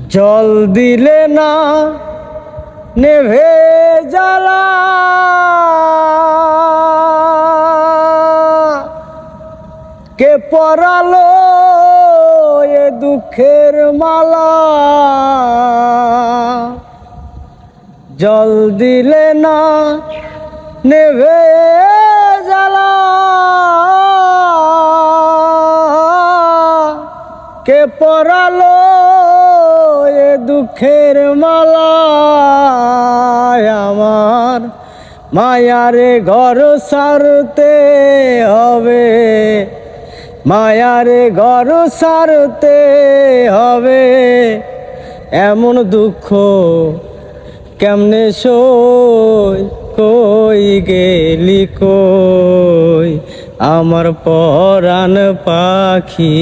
জল দিলে না নেভে জ্বালা, কে পরালো এ দুঃখের মালা। জল দিলে না নেভে জ্বালা, কে পরালো এ দুঃখের মালা। আমার মায়ারে ঘর সারতে হবে, মায়ারে ঘর সারতে হবে। এমন দুঃখ কেমনে সই, কই গেলি কই আমার পরাণ পাখি।